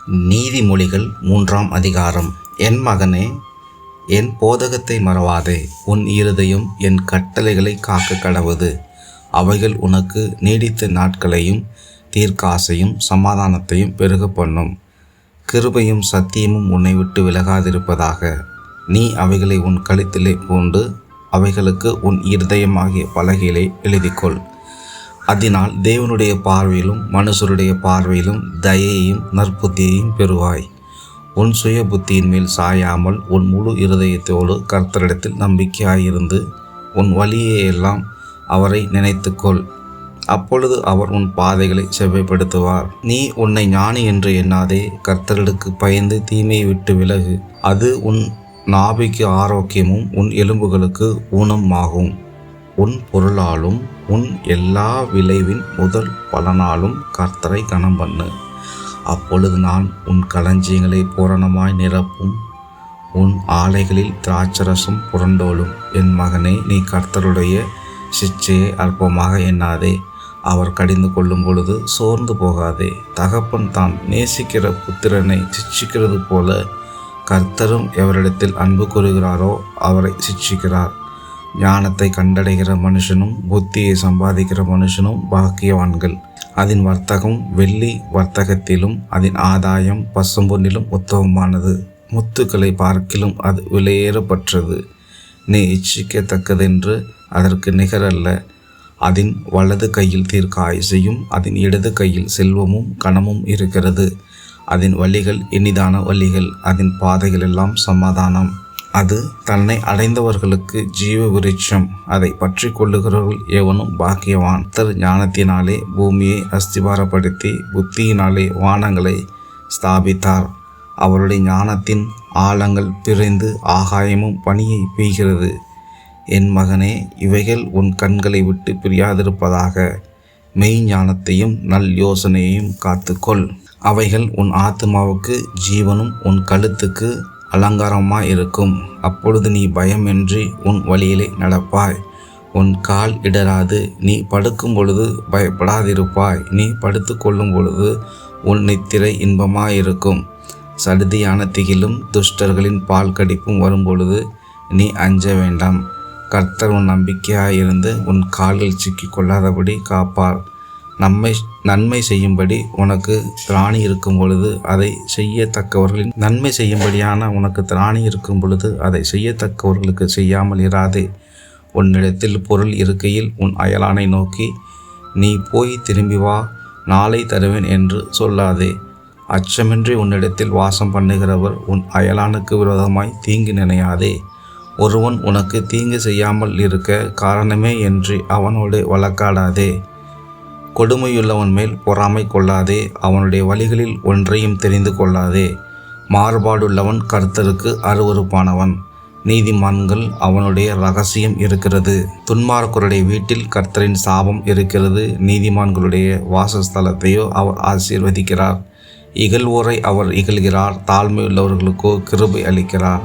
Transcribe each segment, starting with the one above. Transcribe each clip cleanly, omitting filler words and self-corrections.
நீதிமொழிகள் 3ஆம் அதிகாரம். என் மகனே, என் போதகத்தை மறவாதே. உன் இருதயம் என் கட்டளைகளை காக்க கடவது. அவைகள் உனக்கு நீடித்த நாட்களையும் தீர்க்காசையும் சமாதானத்தையும் பெருக பண்ணும். கிருபையும் சத்தியமும் உன்னை விட்டு விலகாதிருப்பதாக. நீ அவைகளை உன் கழுத்திலே பூண்டு அவைகளுக்கு உன் இருதயமாகிய பலகையிலே எழுதிக்கொள். அதனால் தேவனுடைய பார்வையிலும் மனுஷருடைய பார்வையிலும் தயையையும் நற்புத்தியையும் பெறுவாய். உன் சுய புத்தியின் மேல் சாயாமல் உன் முழு இருதயத்தோடு கர்த்தரிடத்தில் நம்பிக்கையாயிருந்து உன் வழியையெல்லாம் அவரை நினைத்துக்கொள். அப்பொழுது அவர் உன் பாதைகளை செவ்வைப்படுத்துவார். நீ உன்னை ஞானி என்று எண்ணாதே. கர்த்தருக்கு பயந்து தீமையை விட்டு விலகு. அது உன் நாபிக்கு ஆரோக்கியமும் உன் எலும்புகளுக்கு ஊனமாகும். உன் பொருளாலும் உன் எல்லா விளைவின் முதல் பலனாலும் கர்த்தரை கனம் பண்ணு. அப்பொழுது நான் உன் களஞ்சியங்களை பூரணமாய் நிரப்பும். உன் ஆலைகளில் திராட்சரசம் புரண்டோலும். என் மகனே, நீ கர்த்தருடைய சிட்சையை அற்பமாக எண்ணாதே. அவர் கடிந்து கொள்ளும் பொழுது சோர்ந்து போகாதே. தகப்பன் தான் நேசிக்கிற புத்திரனை சிட்சிக்கிறது போல கர்த்தரும் எவரிடத்தில் அன்பு கூறுகிறாரோ அவரை சிட்சிக்கிறார். ஞானத்தை கண்டடைகிற மனுஷனும் புத்தியை சம்பாதிக்கிற மனுஷனும் பாக்கியவான்கள். அதன் வர்த்தகம் வெள்ளி வர்த்தகத்திலும் அதன் ஆதாயம் பசும்பொன்னிலும் உத்தமமானது. முத்துக்களை பார்க்கிலும் அது விலையேறப்பட்டது. நீ இச்சிக்கத்தக்கதென்று அதற்கு நிகரல்ல. அதன் வலது கையில் தீர்க்க ஆயுசையும் அதன் இடது கையில் செல்வமும் கனமும் இருக்கிறது. அதன் வழிகள் இனிதான வழிகள். அதன் பாதைகள் எல்லாம் சமாதானம். அது தன்னை அடைந்தவர்களுக்கு ஜீவ விருட்சம். அதை பற்றி கொள்ளுகிறவர்கள் எவனும் பாக்கியவான். ஞானத்தினாலே பூமியை அஸ்திபாரப்படுத்தி புத்தியினாலே வானங்களை ஸ்தாபித்தார். அவருடைய ஞானத்தின் ஆழங்கள் பிரிந்து ஆகாயமும் பனியை பெய்கிறது. என் மகனே, இவைகள் உன் கண்களை விட்டு பிரியாதிருப்பதாக. மெய் ஞானத்தையும் நல் யோசனையையும் காத்துக்கொள். அவைகள் உன் ஆத்மாவுக்கு ஜீவனும் உன் கழுத்துக்கு அலங்காரமாய் இருக்கும். அப்பொழுது நீ பயமின்றி உன் வழியிலே நடப்பாய். உன் கால் இடராது. நீ படுக்கும் பொழுது பயப்படாதிருப்பாய். நீ படுத்து கொள்ளும் பொழுது உன் நித்திரை இன்பமாயிருக்கும். சடுதியான திகிலும் துஷ்டர்களின் பால் கடிப்பும் வரும்பொழுது நீ அஞ்ச வேண்டாம். கர்த்தர் உன் நம்பிக்கையாயிருந்து உன் கால்கள் சிக்கிக் கொள்ளாதபடி காப்பார். நன்மை செய்யும்படி உனக்கு திராணி இருக்கும் பொழுது அதை செய்யத்தக்கவர்களின் நன்மை செய்யும்படியான உனக்கு திராணி இருக்கும் பொழுது அதை செய்யத்தக்கவர்களுக்கு செய்யாமல் இராதே. உன்னிடத்தில் பொருள் இருக்கையில் உன் அயலானை நோக்கி நீ போய் திரும்பி வா, நாளை தருவேன் என்று சொல்லாதே. அச்சமின்றி உன்னிடத்தில் வாசம் பண்ணுகிறவர் உன் அயலானுக்கு விரோதமாய் தீங்கு நினையாதே. ஒருவன் உனக்கு தீங்கு செய்யாமல் இருக்க காரணமே என்று அவனோடு வழக்காடாதே. கொடுமையுள்ளவன் மேல் பொறாமை கொள்ளாதே. அவனுடைய வழிகளில் ஒன்றையும் தெரிந்து கொள்ளாதே. மாறுபாடுள்ளவன் கர்த்தருக்கு அருவருப்பானவன். நீதிமான்கள் அவனுடைய இரகசியம் இருக்கிறது. துன்மார்க்கருடைய வீட்டில் கர்த்தரின் சாபம் இருக்கிறது. நீதிமான்களுடைய வாசஸ்தலத்தையோ அவர் ஆசீர்வதிக்கிறார். இகழ்வோரை அவர் இகழ்கிறார். தாழ்மையுள்ளவர்களுக்கோ கிருபை அளிக்கிறார்.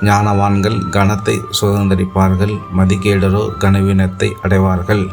ஞானவான்கள் கனத்தை சுதந்தரிப்பார்கள். மதிகேடரோ கனவீனத்தை அடைவார்கள்.